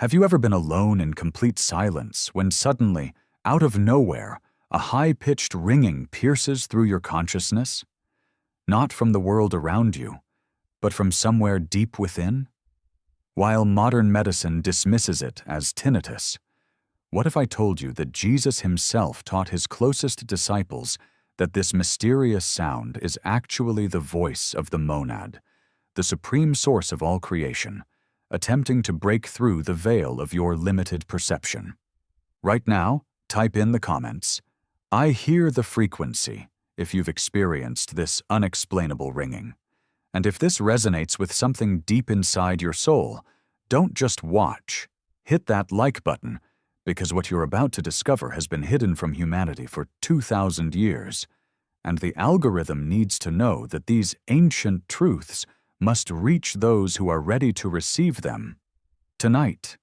Have you ever been alone in complete silence when suddenly, out of nowhere, a high-pitched ringing pierces through your consciousness? Not from the world around you, but from somewhere deep within? While modern medicine dismisses it as tinnitus, what if I told you that Jesus himself taught his closest disciples that this mysterious sound is actually the voice of the monad, the supreme source of all creation, attempting to break through the veil of your limited perception? Right now, type in the comments, "I hear the frequency," if you've experienced this unexplainable ringing. And if this resonates with something deep inside your soul, don't just watch. Hit that like button, because what you're about to discover has been hidden from humanity for 2,000 years, and the algorithm needs to know that these ancient truths must reach those who are ready to receive them. Tonight,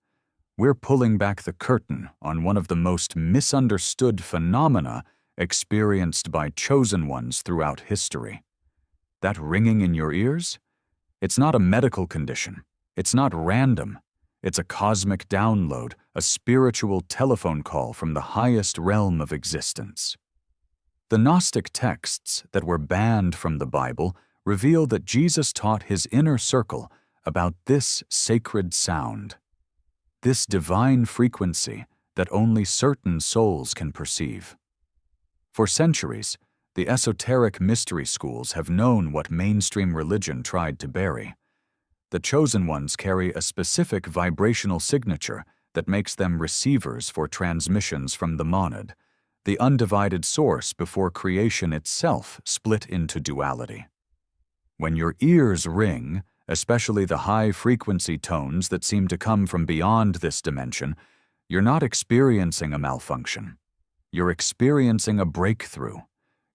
we're pulling back the curtain on one of the most misunderstood phenomena experienced by chosen ones throughout history. That ringing in your ears? It's not a medical condition. It's not random. It's a cosmic download, a spiritual telephone call from the highest realm of existence. The Gnostic texts that were banned from the Bible reveal that Jesus taught his inner circle about this sacred sound, this divine frequency that only certain souls can perceive. For centuries, the esoteric mystery schools have known what mainstream religion tried to bury. The chosen ones carry a specific vibrational signature that makes them receivers for transmissions from the monad, the undivided source before creation itself split into duality. When your ears ring, especially the high-frequency tones that seem to come from beyond this dimension, you're not experiencing a malfunction. You're experiencing a breakthrough.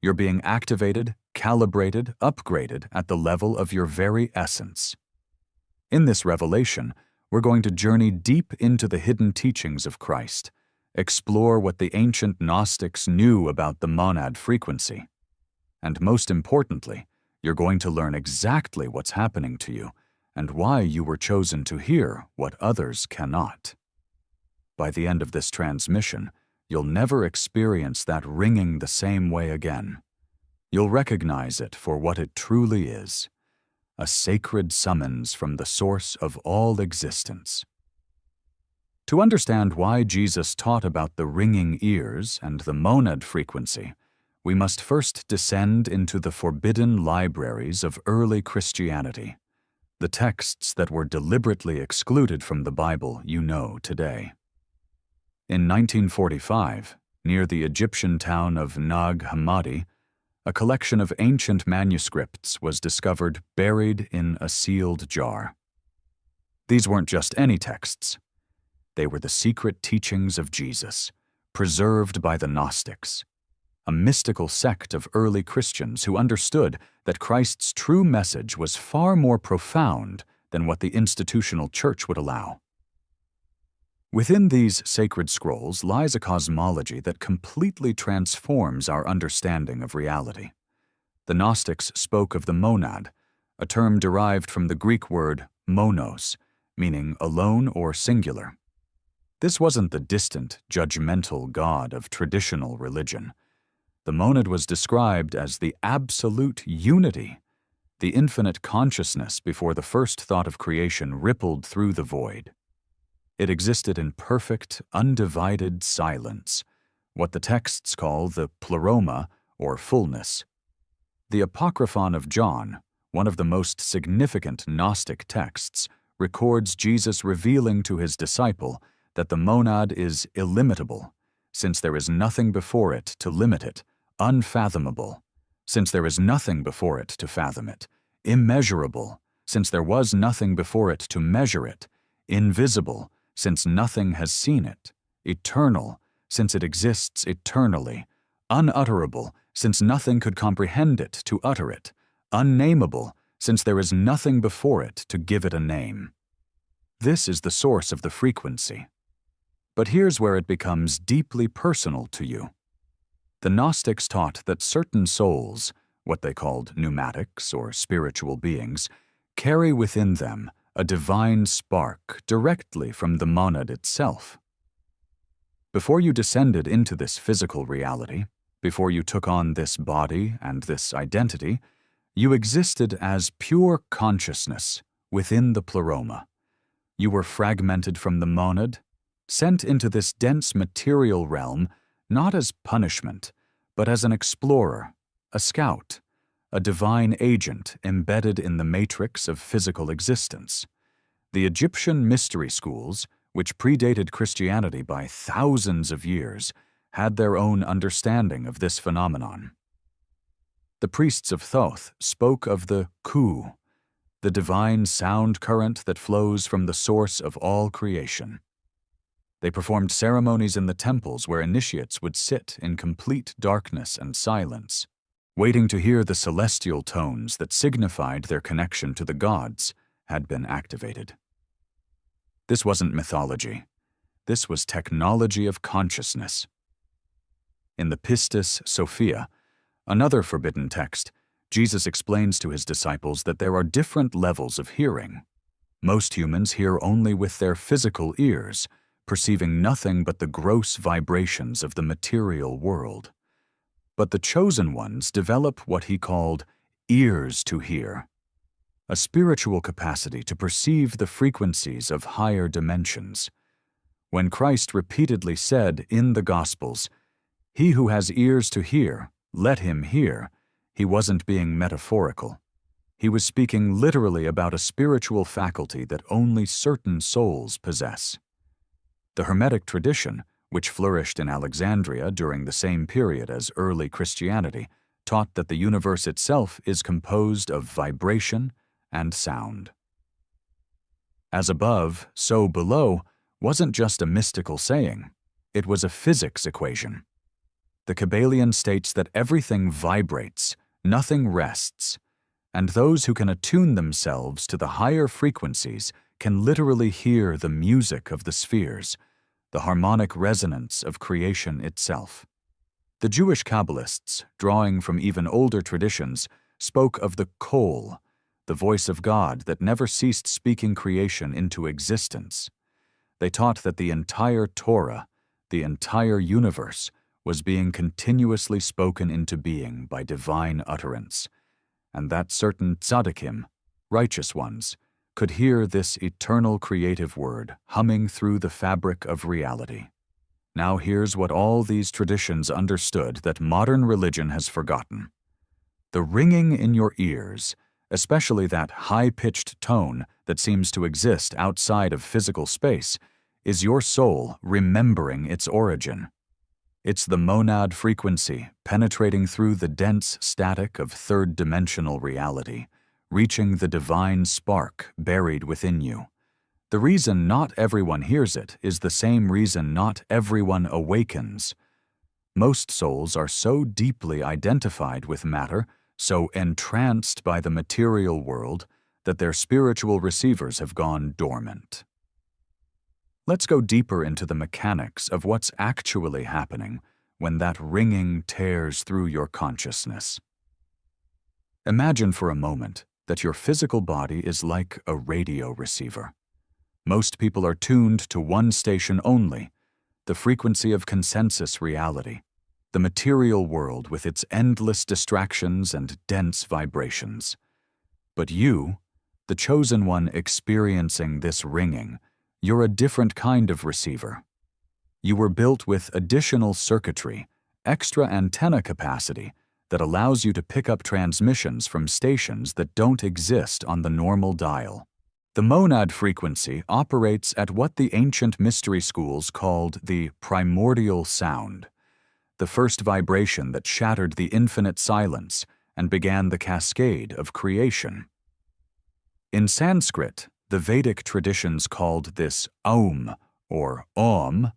You're being activated, calibrated, upgraded at the level of your very essence. In this revelation, we're going to journey deep into the hidden teachings of Christ, explore what the ancient Gnostics knew about the monad frequency, and most importantly, you're going to learn exactly what's happening to you and why you were chosen to hear what others cannot. By the end of this transmission, you'll never experience that ringing the same way again. You'll recognize it for what it truly is, a sacred summons from the source of all existence. To understand why Jesus taught about the ringing ears and the monad frequency, we must first descend into the forbidden libraries of early Christianity, the texts that were deliberately excluded from the Bible you know today. In 1945, near the Egyptian town of Nag Hammadi, a collection of ancient manuscripts was discovered buried in a sealed jar. These weren't just any texts. They were the secret teachings of Jesus, preserved by the Gnostics, a mystical sect of early Christians who understood that Christ's true message was far more profound than what the institutional church would allow. Within these sacred scrolls lies a cosmology that completely transforms our understanding of reality. The Gnostics spoke of the monad, a term derived from the Greek word monos, meaning alone or singular. This wasn't the distant, judgmental God of traditional religion. The monad was described as the absolute unity, the infinite consciousness before the first thought of creation rippled through the void. It existed in perfect, undivided silence, what the texts call the pleroma, or fullness. The Apocryphon of John, one of the most significant Gnostic texts, records Jesus revealing to his disciple that the monad is illimitable, since there is nothing before it to limit it, unfathomable, since there is nothing before it to fathom it, immeasurable, since there was nothing before it to measure it, invisible, since nothing has seen it, eternal, since it exists eternally, unutterable, since nothing could comprehend it to utter it, unnameable, since there is nothing before it to give it a name. This is the source of the frequency. But here's where it becomes deeply personal to you. The Gnostics taught that certain souls, what they called pneumatics or spiritual beings, carry within them a divine spark directly from the monad itself. Before you descended into this physical reality, before you took on this body and this identity, you existed as pure consciousness within the pleroma. You were fragmented from the monad, sent into this dense material realm not as punishment, but as an explorer, a scout, a divine agent embedded in the matrix of physical existence. The Egyptian mystery schools, which predated Christianity by thousands of years, had their own understanding of this phenomenon. The priests of Thoth spoke of the Ku, the divine sound current that flows from the source of all creation. They performed ceremonies in the temples where initiates would sit in complete darkness and silence, waiting to hear the celestial tones that signified their connection to the gods had been activated. This wasn't mythology. This was technology of consciousness. In the Pistis Sophia, another forbidden text, Jesus explains to his disciples that there are different levels of hearing. Most humans hear only with their physical ears, perceiving nothing but the gross vibrations of the material world. But the chosen ones develop what he called ears to hear, a spiritual capacity to perceive the frequencies of higher dimensions. When Christ repeatedly said in the Gospels, "He who has ears to hear, let him hear," he wasn't being metaphorical. He was speaking literally about a spiritual faculty that only certain souls possess. The Hermetic tradition, which flourished in Alexandria during the same period as early Christianity, taught that the universe itself is composed of vibration and sound. As above, so below wasn't just a mystical saying, it was a physics equation. The Kabbalion states that everything vibrates, nothing rests, and those who can attune themselves to the higher frequencies can literally hear the music of the spheres, the harmonic resonance of creation itself. The Jewish Kabbalists, drawing from even older traditions, spoke of the Kol, the voice of God that never ceased speaking creation into existence. They taught that the entire Torah, the entire universe, was being continuously spoken into being by divine utterance, and that certain tzaddikim, righteous ones, could hear this eternal creative word humming through the fabric of reality. Now here's what all these traditions understood that modern religion has forgotten. The ringing in your ears, especially that high-pitched tone that seems to exist outside of physical space, is your soul remembering its origin. It's the monad frequency penetrating through the dense static of third-dimensional reality, reaching the divine spark buried within you. The reason not everyone hears it is the same reason not everyone awakens. Most souls are so deeply identified with matter, so entranced by the material world, that their spiritual receivers have gone dormant. Let's go deeper into the mechanics of what's actually happening when that ringing tears through your consciousness. Imagine for a moment that your physical body is like a radio receiver. Most people are tuned to one station only, the frequency of consensus reality, the material world with its endless distractions and dense vibrations. But you, the chosen one experiencing this ringing, you're a different kind of receiver. You were built with additional circuitry, extra antenna capacity, that allows you to pick up transmissions from stations that don't exist on the normal dial. The monad frequency operates at what the ancient mystery schools called the primordial sound, the first vibration that shattered the infinite silence and began the cascade of creation. In Sanskrit, the Vedic traditions called this Aum, or Om,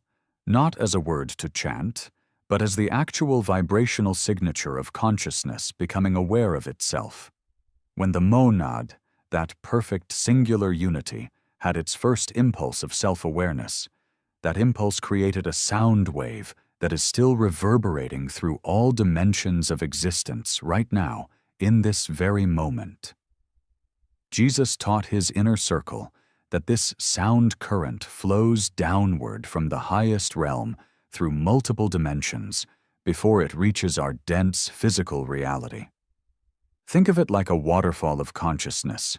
not as a word to chant, but as the actual vibrational signature of consciousness becoming aware of itself. When the monad, that perfect singular unity, had its first impulse of self-awareness, that impulse created a sound wave that is still reverberating through all dimensions of existence right now, in this very moment. Jesus taught his inner circle that this sound current flows downward from the highest realm through multiple dimensions before it reaches our dense physical reality. Think of it like a waterfall of consciousness,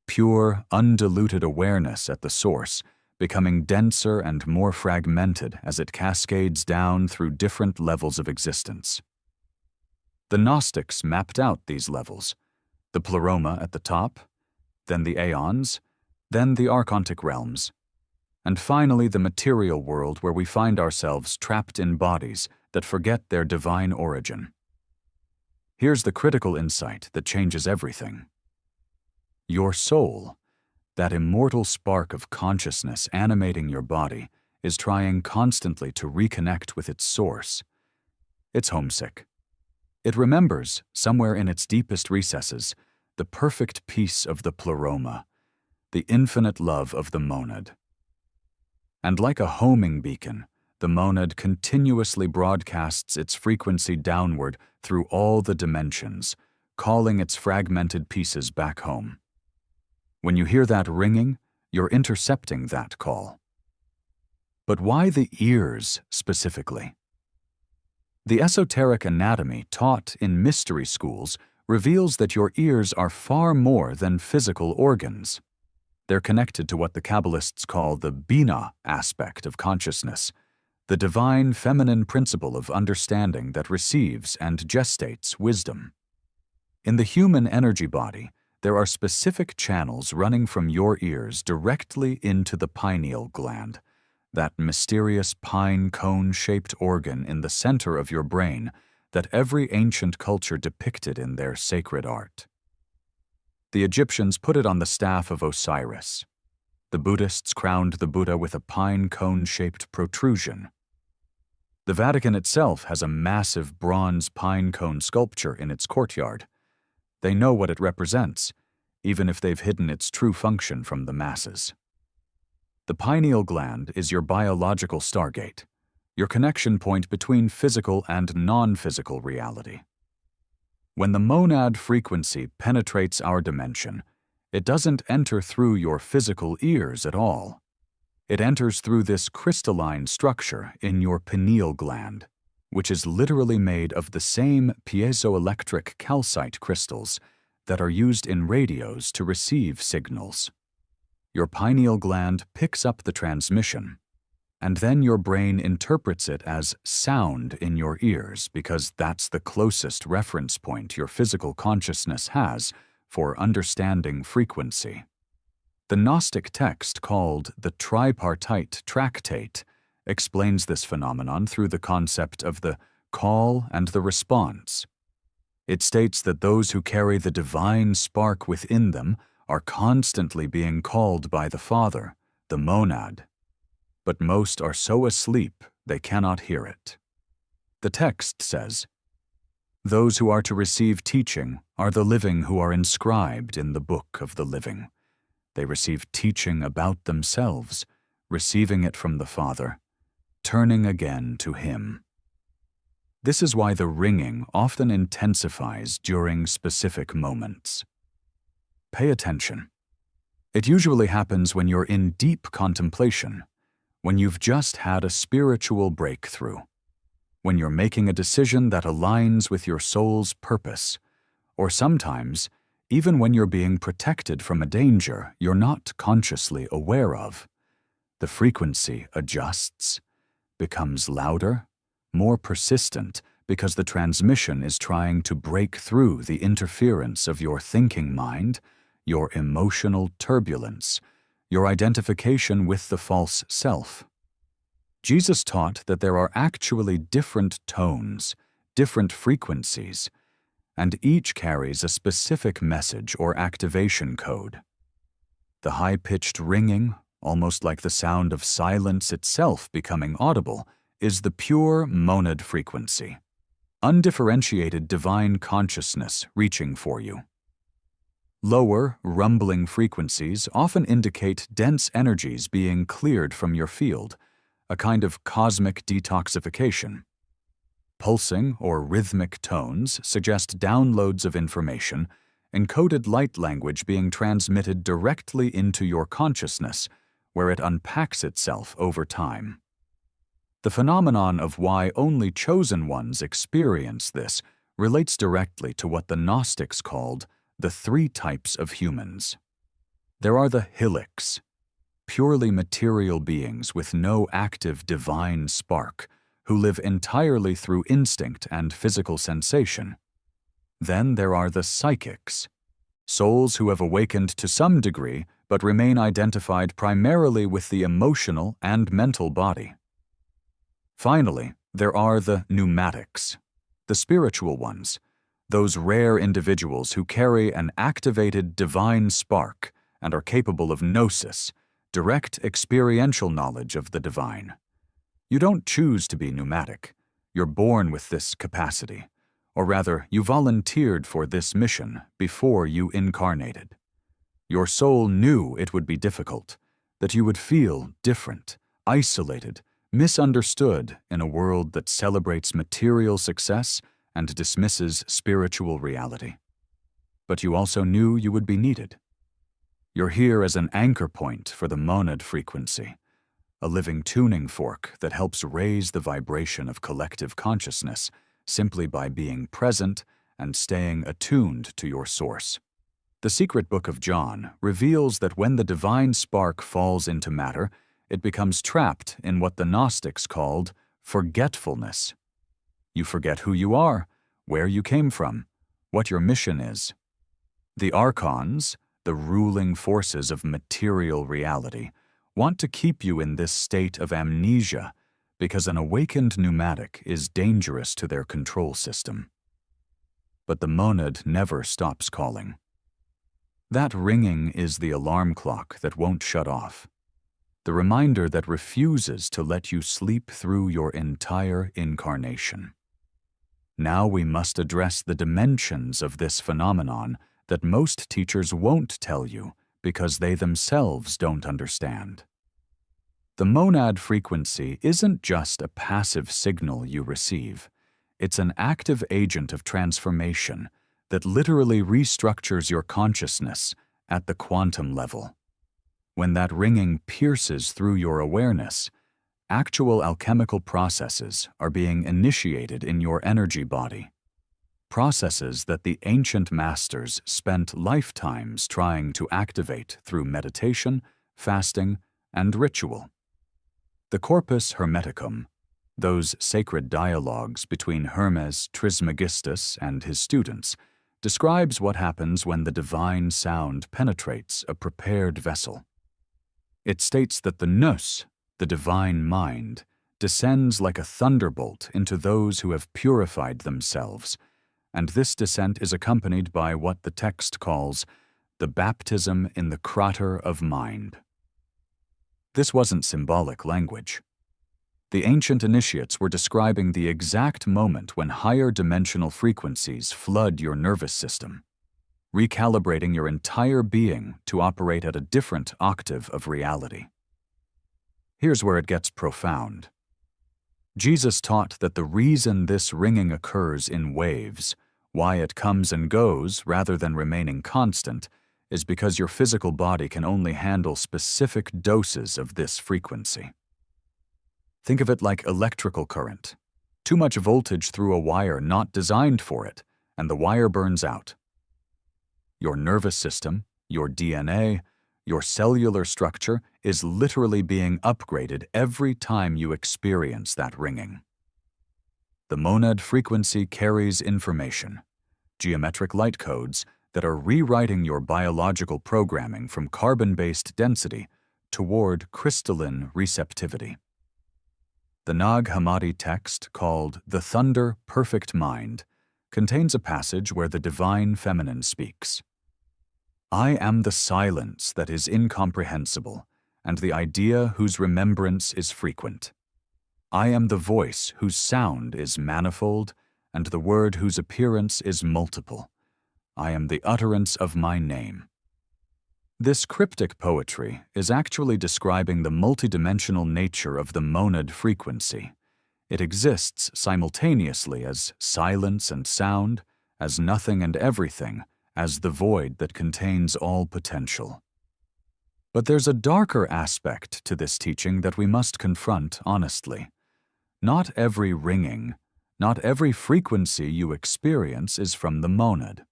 pure, undiluted awareness at the source, becoming denser and more fragmented as it cascades down through different levels of existence. The Gnostics mapped out these levels, the pleroma at the top, then the aeons, then the archontic realms, and finally the material world where we find ourselves trapped in bodies that forget their divine origin. Here's the critical insight that changes everything. Your soul, that immortal spark of consciousness animating your body, is trying constantly to reconnect with its source. It's homesick. It remembers, somewhere in its deepest recesses, the perfect peace of the pleroma, the infinite love of the monad. And like a homing beacon, the monad continuously broadcasts its frequency downward through all the dimensions, calling its fragmented pieces back home. When you hear that ringing, you're intercepting that call. But why the ears specifically? The esoteric anatomy taught in mystery schools reveals that your ears are far more than physical organs. They're connected to what the Kabbalists call the Bina aspect of consciousness, the divine feminine principle of understanding that receives and gestates wisdom. In the human energy body, there are specific channels running from your ears directly into the pineal gland, that mysterious pine cone-shaped organ in the center of your brain that every ancient culture depicted in their sacred art. The Egyptians put it on the staff of Osiris. The Buddhists crowned the Buddha with a pine cone-shaped protrusion. The Vatican itself has a massive bronze pine cone sculpture in its courtyard. They know what it represents, even if they've hidden its true function from the masses. The pineal gland is your biological stargate, your connection point between physical and non-physical reality. When the monad frequency penetrates our dimension, it doesn't enter through your physical ears at all. It enters through this crystalline structure in your pineal gland, which is literally made of the same piezoelectric calcite crystals that are used in radios to receive signals. Your pineal gland picks up the transmission, and then your brain interprets it as sound in your ears because that's the closest reference point your physical consciousness has for understanding frequency. The Gnostic text called the Tripartite Tractate explains this phenomenon through the concept of the call and the response. It states that those who carry the divine spark within them are constantly being called by the Father, the monad, but most are so asleep they cannot hear it. The text says, "Those who are to receive teaching are the living who are inscribed in the book of the living. They receive teaching about themselves, receiving it from the Father, turning again to Him." This is why the ringing often intensifies during specific moments. Pay attention. It usually happens when you're in deep contemplation, when you've just had a spiritual breakthrough, when you're making a decision that aligns with your soul's purpose, or sometimes even when you're being protected from a danger you're not consciously aware of. The frequency adjusts, becomes louder, more persistent, because the transmission is trying to break through the interference of your thinking mind, your emotional turbulence, your identification with the false self. Jesus taught that there are actually different tones, different frequencies, and each carries a specific message or activation code. The high-pitched ringing, almost like the sound of silence itself becoming audible, is the pure monad frequency, undifferentiated divine consciousness reaching for you. Lower, rumbling frequencies often indicate dense energies being cleared from your field, a kind of cosmic detoxification. Pulsing or rhythmic tones suggest downloads of information, encoded light language being transmitted directly into your consciousness, where it unpacks itself over time. The phenomenon of why only chosen ones experience this relates directly to what the Gnostics called the three types of humans. There are the hylix, purely material beings with no active divine spark, who live entirely through instinct and physical sensation. Then there are the psychics, souls who have awakened to some degree but remain identified primarily with the emotional and mental body. Finally, there are the pneumatics, the spiritual ones, those rare individuals who carry an activated divine spark and are capable of gnosis, direct experiential knowledge of the divine. You don't choose to be pneumatic. You're born with this capacity, or rather, you volunteered for this mission before you incarnated. Your soul knew it would be difficult, that you would feel different, isolated, misunderstood in a world that celebrates material success and dismisses spiritual reality. But you also knew you would be needed. You're here as an anchor point for the monad frequency, a living tuning fork that helps raise the vibration of collective consciousness simply by being present and staying attuned to your source. The Secret Book of John reveals that when the divine spark falls into matter, it becomes trapped in what the Gnostics called forgetfulness. You forget who you are, where you came from, what your mission is. The archons, the ruling forces of material reality, want to keep you in this state of amnesia because an awakened pneumatic is dangerous to their control system. But the monad never stops calling. That ringing is the alarm clock that won't shut off, the reminder that refuses to let you sleep through your entire incarnation. Now we must address the dimensions of this phenomenon that most teachers won't tell you because they themselves don't understand. The monad frequency isn't just a passive signal you receive. It's an active agent of transformation that literally restructures your consciousness at the quantum level. When that ringing pierces through your awareness, actual alchemical processes are being initiated in your energy body. Processes that the ancient masters spent lifetimes trying to activate through meditation, fasting, and ritual. The Corpus Hermeticum, those sacred dialogues between Hermes Trismegistus and his students, describes what happens when the divine sound penetrates a prepared vessel. It states that the nous, the divine mind, descends like a thunderbolt into those who have purified themselves, and this descent is accompanied by what the text calls the baptism in the crater of mind. This wasn't symbolic language. The ancient initiates were describing the exact moment when higher dimensional frequencies flood your nervous system, recalibrating your entire being to operate at a different octave of reality. Here's where it gets profound. Jesus taught that the reason this ringing occurs in waves, why it comes and goes rather than remaining constant, is because your physical body can only handle specific doses of this frequency. Think of it like electrical current. Too much voltage through a wire not designed for it, and the wire burns out. Your nervous system, your DNA, your cellular structure is literally being upgraded every time you experience that ringing. The monad frequency carries information, geometric light codes that are rewriting your biological programming from carbon-based density toward crystalline receptivity. The Nag Hammadi text, called The Thunder Perfect Mind, contains a passage where the divine feminine speaks. I am the silence that is incomprehensible, and the idea whose remembrance is frequent. I am the voice whose sound is manifold, and the word whose appearance is multiple. I am the utterance of my name. This cryptic poetry is actually describing the multidimensional nature of the monad frequency. It exists simultaneously as silence and sound, as nothing and everything, as the void that contains all potential. But there's a darker aspect to this teaching that we must confront honestly. Not every ringing, not every frequency you experience is from the monad.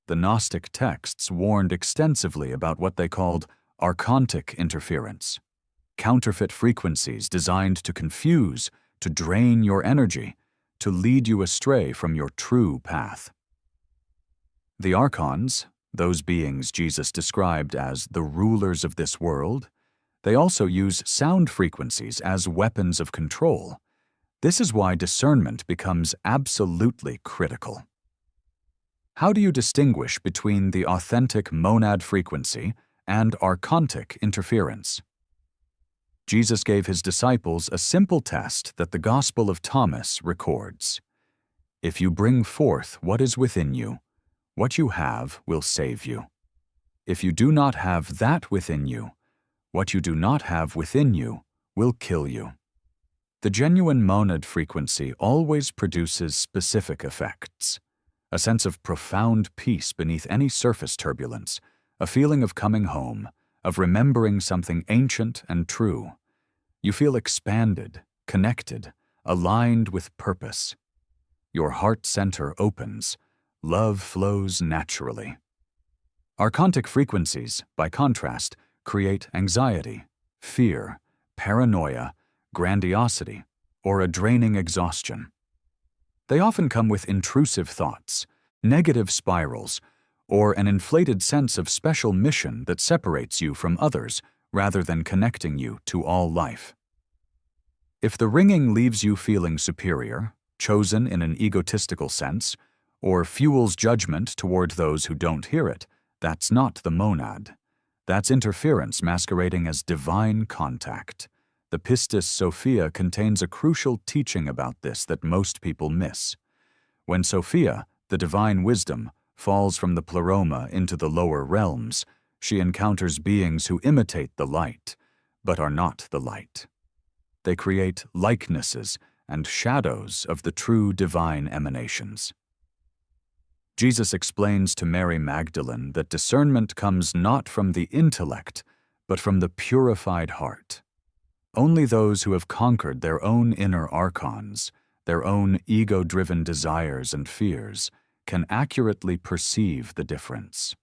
The Gnostic texts warned extensively about what they called archontic interference, counterfeit frequencies designed to confuse, to drain your energy, to lead you astray from your true path. The archons, those beings Jesus described as the rulers of this world, they also use sound frequencies as weapons of control. This is why discernment becomes absolutely critical. How do you distinguish between the authentic monad frequency and archontic interference? Jesus gave his disciples a simple test that the Gospel of Thomas records. If you bring forth what is within you, what you have will save you. If you do not have that within you, what you do not have within you will kill you. The genuine monad frequency always produces specific effects. A sense of profound peace beneath any surface turbulence, a feeling of coming home, of remembering something ancient and true. You feel expanded, connected, aligned with purpose. Your heart center opens. Love flows naturally. Archontic frequencies, by contrast, create anxiety, fear, paranoia, grandiosity, or a draining exhaustion. They often come with intrusive thoughts, negative spirals, or an inflated sense of special mission that separates you from others rather than connecting you to all life. If the ringing leaves you feeling superior, chosen in an egotistical sense, or fuels judgment toward those who don't hear it, that's not the monad. That's interference masquerading as divine contact. The Pistis Sophia contains a crucial teaching about this that most people miss. When Sophia, the divine wisdom, falls from the pleroma into the lower realms, she encounters beings who imitate the light, but are not the light. They create likenesses and shadows of the true divine emanations. Jesus explains to Mary Magdalene that discernment comes not from the intellect, but from the purified heart. Only those who have conquered their own inner archons, their own ego-driven desires and fears, can accurately perceive the difference.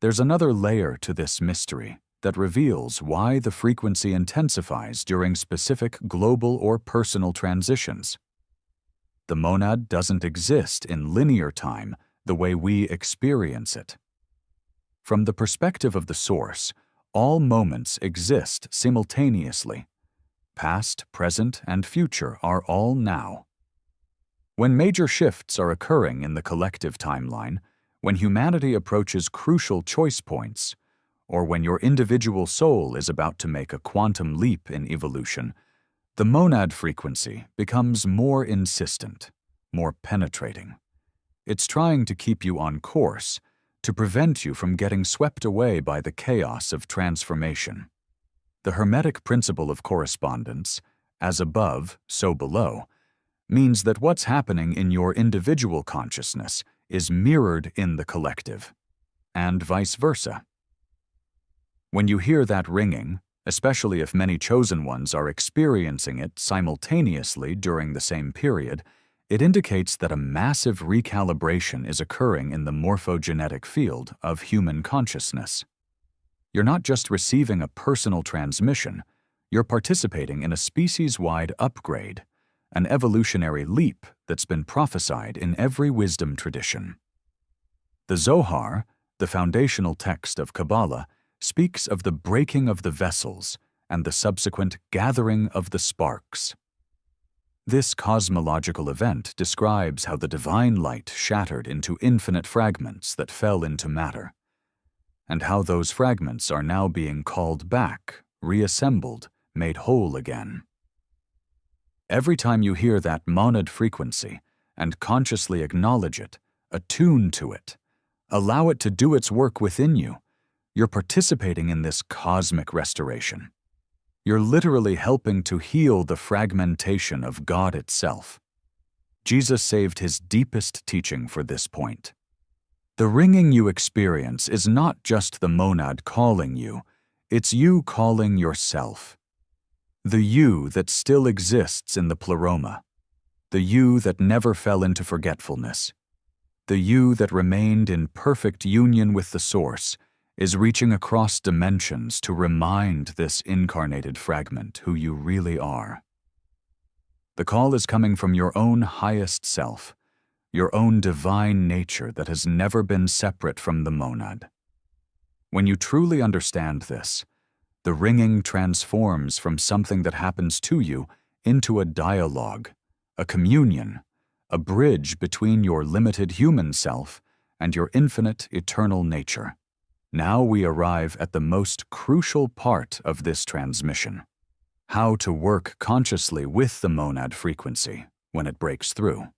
There's another layer to this mystery that reveals why the frequency intensifies during specific global or personal transitions. The monad doesn't exist in linear time the way we experience it. From the perspective of the source, all moments exist simultaneously. Past, present, and future are all now. When major shifts are occurring in the collective timeline, when humanity approaches crucial choice points, or when your individual soul is about to make a quantum leap in evolution, the monad frequency becomes more insistent, more penetrating. It's trying to keep you on course, to prevent you from getting swept away by the chaos of transformation. The Hermetic principle of correspondence, as above, so below, means that what's happening in your individual consciousness is mirrored in the collective, and vice versa. When you hear that ringing, especially if many chosen ones are experiencing it simultaneously during the same period, it indicates that a massive recalibration is occurring in the morphogenetic field of human consciousness. You're not just receiving a personal transmission, you're participating in a species-wide upgrade, an evolutionary leap that's been prophesied in every wisdom tradition. The Zohar, the foundational text of Kabbalah, speaks of the breaking of the vessels and the subsequent gathering of the sparks. This cosmological event describes how the divine light shattered into infinite fragments that fell into matter, and how those fragments are now being called back, reassembled, made whole again. Every time you hear that monad frequency and consciously acknowledge it, attune to it, allow it to do its work within you, you're participating in this cosmic restoration. You're literally helping to heal the fragmentation of God itself. Jesus saved his deepest teaching for this point. The ringing you experience is not just the monad calling you, it's you calling yourself. The you that still exists in the pleroma. The you that never fell into forgetfulness. The you that remained in perfect union with the Source is reaching across dimensions to remind this incarnated fragment who you really are. The call is coming from your own highest self, your own divine nature that has never been separate from the monad. When you truly understand this, the ringing transforms from something that happens to you into a dialogue, a communion, a bridge between your limited human self and your infinite eternal nature. Now we arrive at the most crucial part of this transmission: how to work consciously with the monad frequency when it breaks through.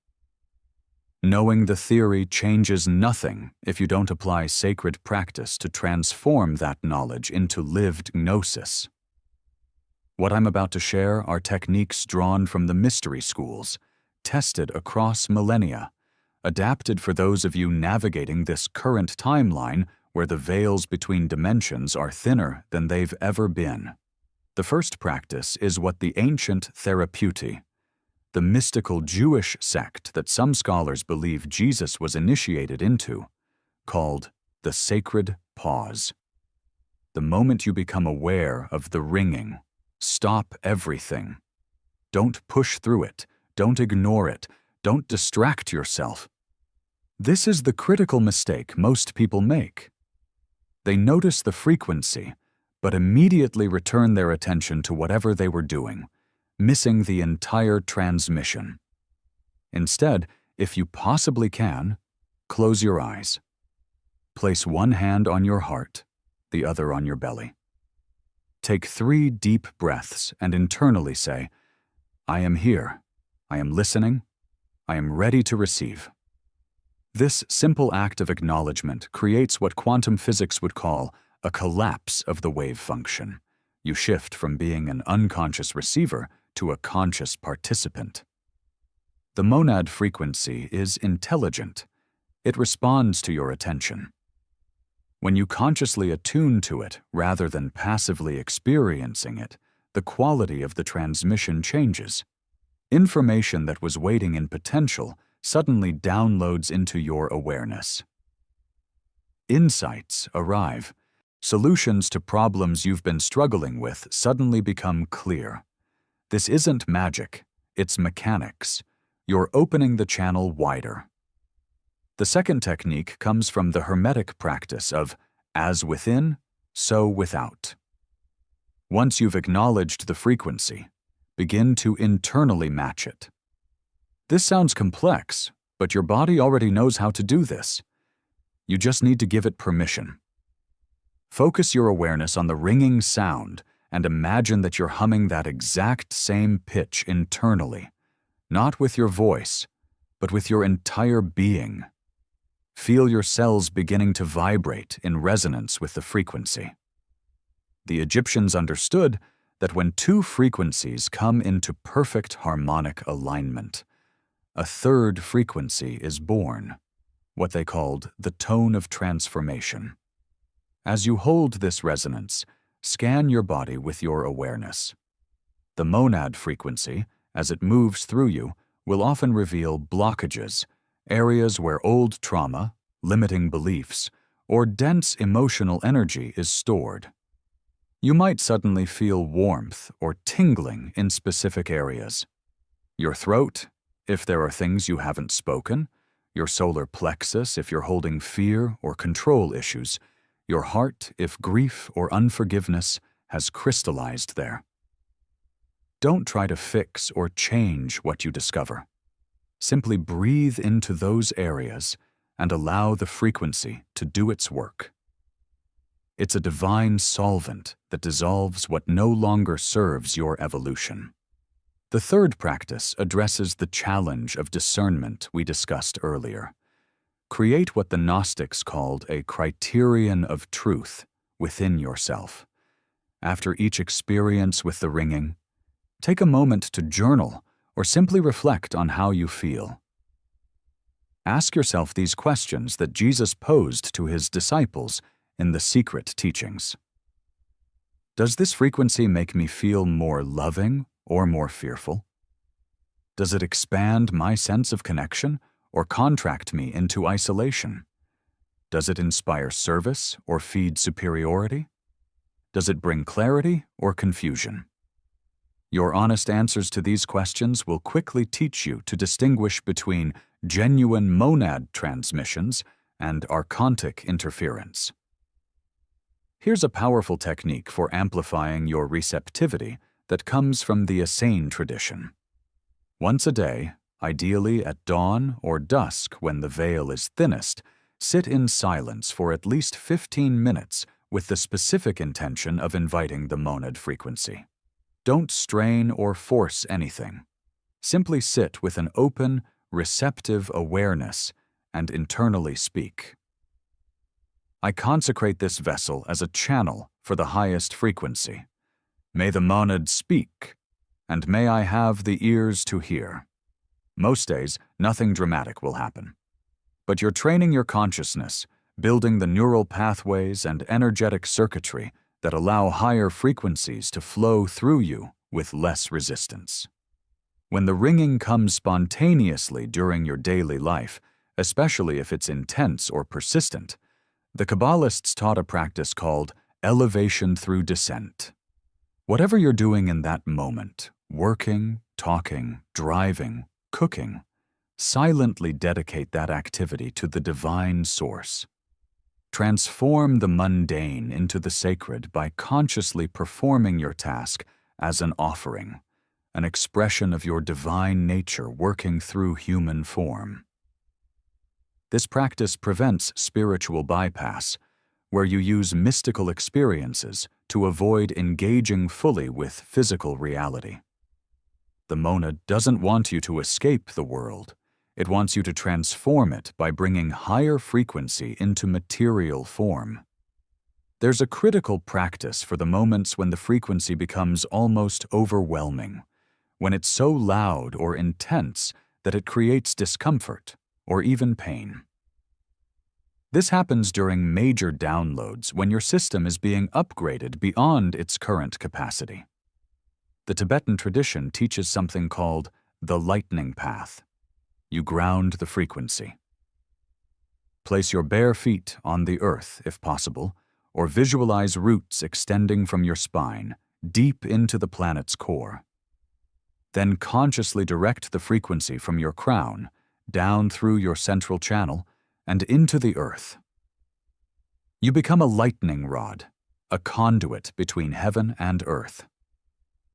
Knowing the theory changes nothing if you don't apply sacred practice to transform that knowledge into lived gnosis. What I'm about to share are techniques drawn from the mystery schools, tested across millennia, adapted for those of you navigating this current timeline where the veils between dimensions are thinner than they've ever been. The first practice is what the ancient Therapeuti, the mystical Jewish sect that some scholars believe Jesus was initiated into, called the sacred pause. The moment you become aware of the ringing, stop everything. Don't push through it. Don't ignore it. Don't distract yourself. This is the critical mistake most people make. They notice the frequency, but immediately return their attention to whatever they were doing, missing the entire transmission. Instead, if you possibly can, close your eyes. Place one hand on your heart, the other on your belly. Take 3 deep breaths and internally say, "I am here. I am listening. I am ready to receive." This simple act of acknowledgement creates what quantum physics would call a collapse of the wave function. You shift from being an unconscious receiver to a conscious participant. The monad frequency is intelligent. It responds to your attention. When you consciously attune to it rather than passively experiencing it, the quality of the transmission changes. Information that was waiting in potential suddenly downloads into your awareness. Insights arrive. Solutions to problems you've been struggling with suddenly become clear. This isn't magic, it's mechanics. You're opening the channel wider. The second technique comes from the Hermetic practice of as within, so without. Once you've acknowledged the frequency, begin to internally match it. This sounds complex, but your body already knows how to do this. You just need to give it permission. Focus your awareness on the ringing sound and imagine that you're humming that exact same pitch internally, not with your voice, but with your entire being. Feel your cells beginning to vibrate in resonance with the frequency. The Egyptians understood that when 2 frequencies come into perfect harmonic alignment, a 3rd frequency is born, what they called the tone of transformation. As you hold this resonance, scan your body with your awareness. The monad frequency, as it moves through you, will often reveal blockages, areas where old trauma, limiting beliefs, or dense emotional energy is stored. You might suddenly feel warmth or tingling in specific areas. Your throat, if there are things you haven't spoken, your solar plexus if you're holding fear or control issues, your heart if grief or unforgiveness has crystallized there. Don't try to fix or change what you discover. Simply breathe into those areas and allow the frequency to do its work. It's a divine solvent that dissolves what no longer serves your evolution. The third practice addresses the challenge of discernment we discussed earlier. Create what the Gnostics called a criterion of truth within yourself. After each experience with the ringing, take a moment to journal or simply reflect on how you feel. Ask yourself these questions that Jesus posed to his disciples in the secret teachings. Does this frequency make me feel more loving or more fearful? Does it expand my sense of connection or contract me into isolation? Does it inspire service or feed superiority? Does it bring clarity or confusion? Your honest answers to these questions will quickly teach you to distinguish between genuine monad transmissions and archontic interference. Here's a powerful technique for amplifying your receptivity that comes from the Essene tradition. Once a day, ideally at dawn or dusk when the veil is thinnest, sit in silence for at least 15 minutes with the specific intention of inviting the monad frequency. Don't strain or force anything. Simply sit with an open, receptive awareness and internally speak. I consecrate this vessel as a channel for the highest frequency. May the monad speak, and may I have the ears to hear. Most days, nothing dramatic will happen. But you're training your consciousness, building the neural pathways and energetic circuitry that allow higher frequencies to flow through you with less resistance. When the ringing comes spontaneously during your daily life, especially if it's intense or persistent, the Kabbalists taught a practice called elevation through descent. Whatever you're doing in that moment, working, talking, driving, cooking, silently dedicate that activity to the divine source. Transform the mundane into the sacred by consciously performing your task as an offering, an expression of your divine nature working through human form. This practice prevents spiritual bypass, where you use mystical experiences to avoid engaging fully with physical reality. The monad doesn't want you to escape the world. It wants you to transform it by bringing higher frequency into material form. There's a critical practice for the moments when the frequency becomes almost overwhelming, when it's so loud or intense that it creates discomfort or even pain. This happens during major downloads when your system is being upgraded beyond its current capacity. The Tibetan tradition teaches something called the lightning path. You ground the frequency. Place your bare feet on the earth, if possible, or visualize roots extending from your spine, deep into the planet's core. Then consciously direct the frequency from your crown, down through your central channel, and into the earth. You become a lightning rod, a conduit between heaven and earth.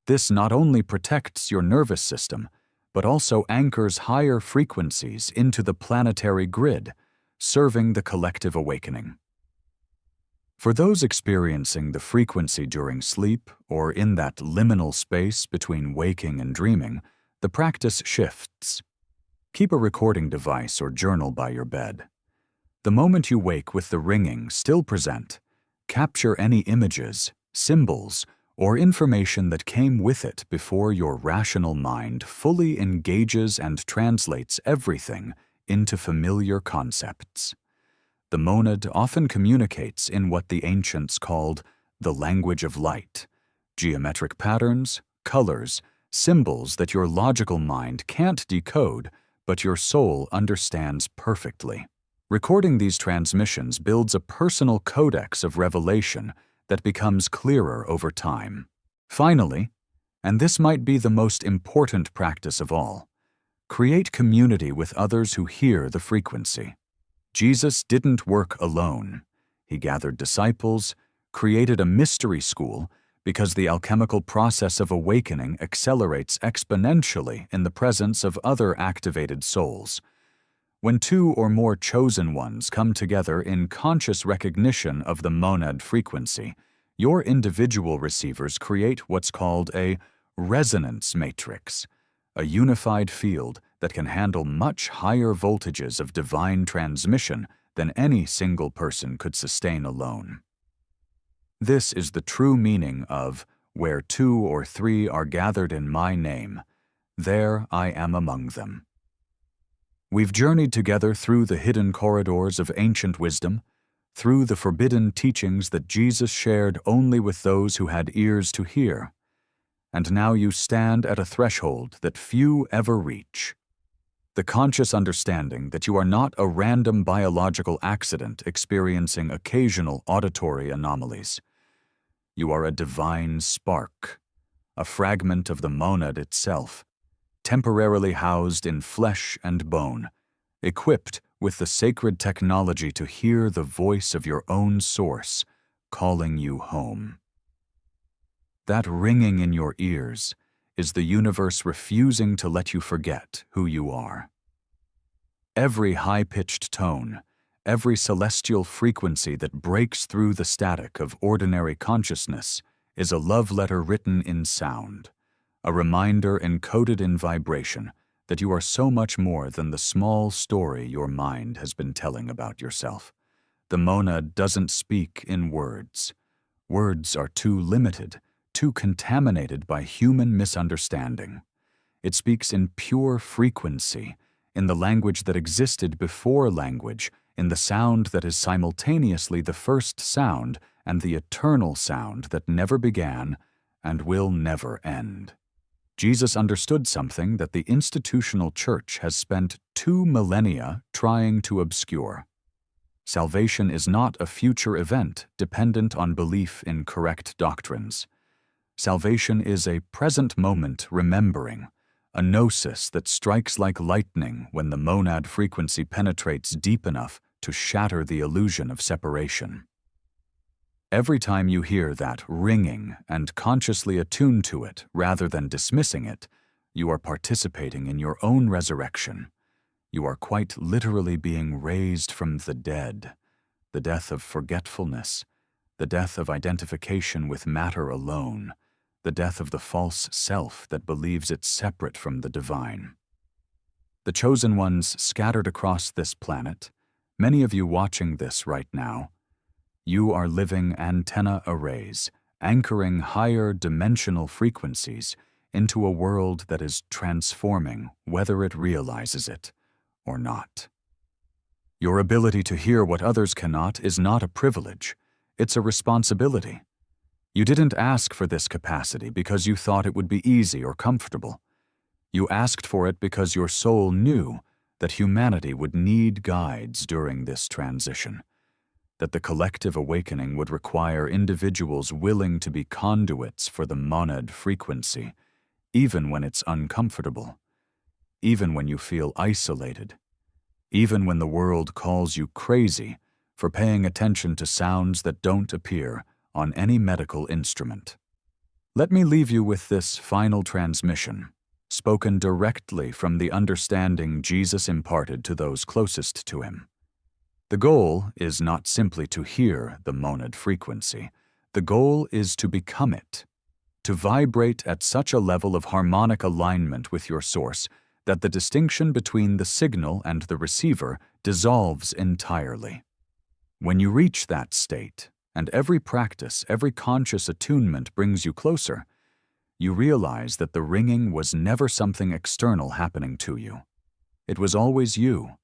This not only protects your nervous system, but also anchors higher frequencies into the planetary grid, serving the collective awakening. For those experiencing the frequency during sleep or in that liminal space between waking and dreaming, the practice shifts. Keep a recording device or journal by your bed. The moment you wake with the ringing still present, capture any images, symbols, or information that came with it before your rational mind fully engages and translates everything into familiar concepts. The monad often communicates in what the ancients called the language of light, geometric patterns, colors, symbols that your logical mind can't decode, but your soul understands perfectly. Recording these transmissions builds a personal codex of revelation that becomes clearer over time. Finally, and this might be the most important practice of all, create community with others who hear the frequency. Jesus didn't work alone. He gathered disciples, created a mystery school, because the alchemical process of awakening accelerates exponentially in the presence of other activated souls. When two or more chosen ones come together in conscious recognition of the monad frequency, your individual receivers create what's called a resonance matrix, a unified field that can handle much higher voltages of divine transmission than any single person could sustain alone. This is the true meaning of "where 2 or 3 are gathered in my name, there I am among them." We've journeyed together through the hidden corridors of ancient wisdom, through the forbidden teachings that Jesus shared only with those who had ears to hear. And now you stand at a threshold that few ever reach. The conscious understanding that you are not a random biological accident experiencing occasional auditory anomalies. You are a divine spark, a fragment of the monad itself, temporarily housed in flesh and bone, equipped with the sacred technology to hear the voice of your own source calling you home. That ringing in your ears is the universe refusing to let you forget who you are. Every high-pitched tone, every celestial frequency that breaks through the static of ordinary consciousness is a love letter written in sound, a reminder encoded in vibration that you are so much more than the small story your mind has been telling about yourself. The monad doesn't speak in words. Words are too limited, too contaminated by human misunderstanding. It speaks in pure frequency, in the language that existed before language, in the sound that is simultaneously the first sound and the eternal sound that never began and will never end. Jesus understood something that the institutional church has spent 2 millennia trying to obscure. Salvation is not a future event dependent on belief in correct doctrines. Salvation is a present moment remembering, a gnosis that strikes like lightning when the monad frequency penetrates deep enough to shatter the illusion of separation. Every time you hear that ringing and consciously attune to it rather than dismissing it, you are participating in your own resurrection. You are quite literally being raised from the death of forgetfulness, the death of identification with matter alone, the death of the false self that believes it's separate from the divine. The chosen ones scattered across this planet, many of you watching this right now, you are living antenna arrays, anchoring higher dimensional frequencies into a world that is transforming whether it realizes it or not. Your ability to hear what others cannot is not a privilege, it's a responsibility. You didn't ask for this capacity because you thought it would be easy or comfortable. You asked for it because your soul knew that humanity would need guides during this transition, that the collective awakening would require individuals willing to be conduits for the monad frequency, even when it's uncomfortable, even when you feel isolated, even when the world calls you crazy for paying attention to sounds that don't appear on any medical instrument. Let me leave you with this final transmission, spoken directly from the understanding Jesus imparted to those closest to him. The goal is not simply to hear the monad frequency. The goal is to become it, to vibrate at such a level of harmonic alignment with your source that the distinction between the signal and the receiver dissolves entirely. When you reach that state, and every practice, every conscious attunement brings you closer, you realize that the ringing was never something external happening to you. It was always you,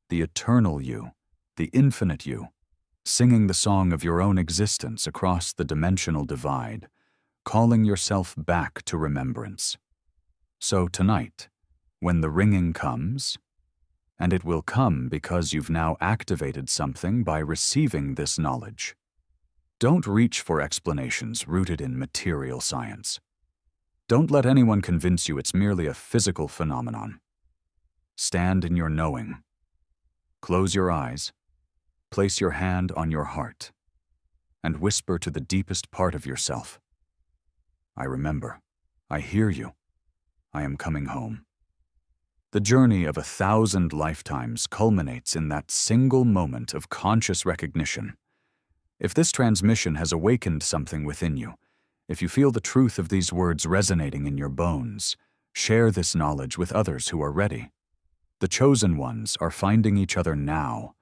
the eternal you, the infinite you, singing the song of your own existence across the dimensional divide, calling yourself back to remembrance. So tonight, when the ringing comes, and it will come because you've now activated something by receiving this knowledge, don't reach for explanations rooted in material science. Don't let anyone convince you it's merely a physical phenomenon. Stand in your knowing. Close your eyes, place your hand on your heart, and whisper to the deepest part of yourself, I remember, I hear you, I am coming home. The journey of 1,000 lifetimes culminates in that single moment of conscious recognition. If this transmission has awakened something within you, if you feel the truth of these words resonating in your bones, share this knowledge with others who are ready. The chosen ones are finding each other now,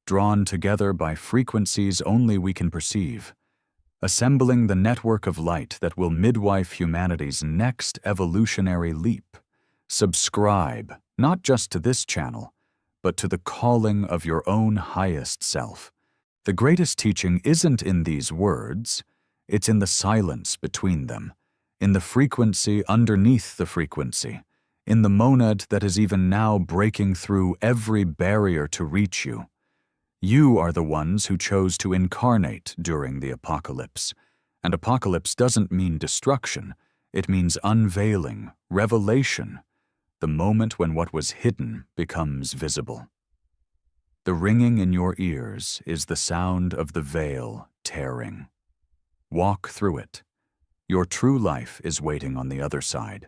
drawn together by frequencies only we can perceive, assembling the network of light that will midwife humanity's next evolutionary leap. Subscribe, not just to this channel, but to the calling of your own highest self. The greatest teaching isn't in these words, it's in the silence between them, in the frequency underneath the frequency, in the monad that is even now breaking through every barrier to reach you. You are the ones who chose to incarnate during the apocalypse, and apocalypse doesn't mean destruction, it means unveiling, revelation, the moment when what was hidden becomes visible. The ringing in your ears is the sound of the veil tearing. Walk through it. Your true life is waiting on the other side.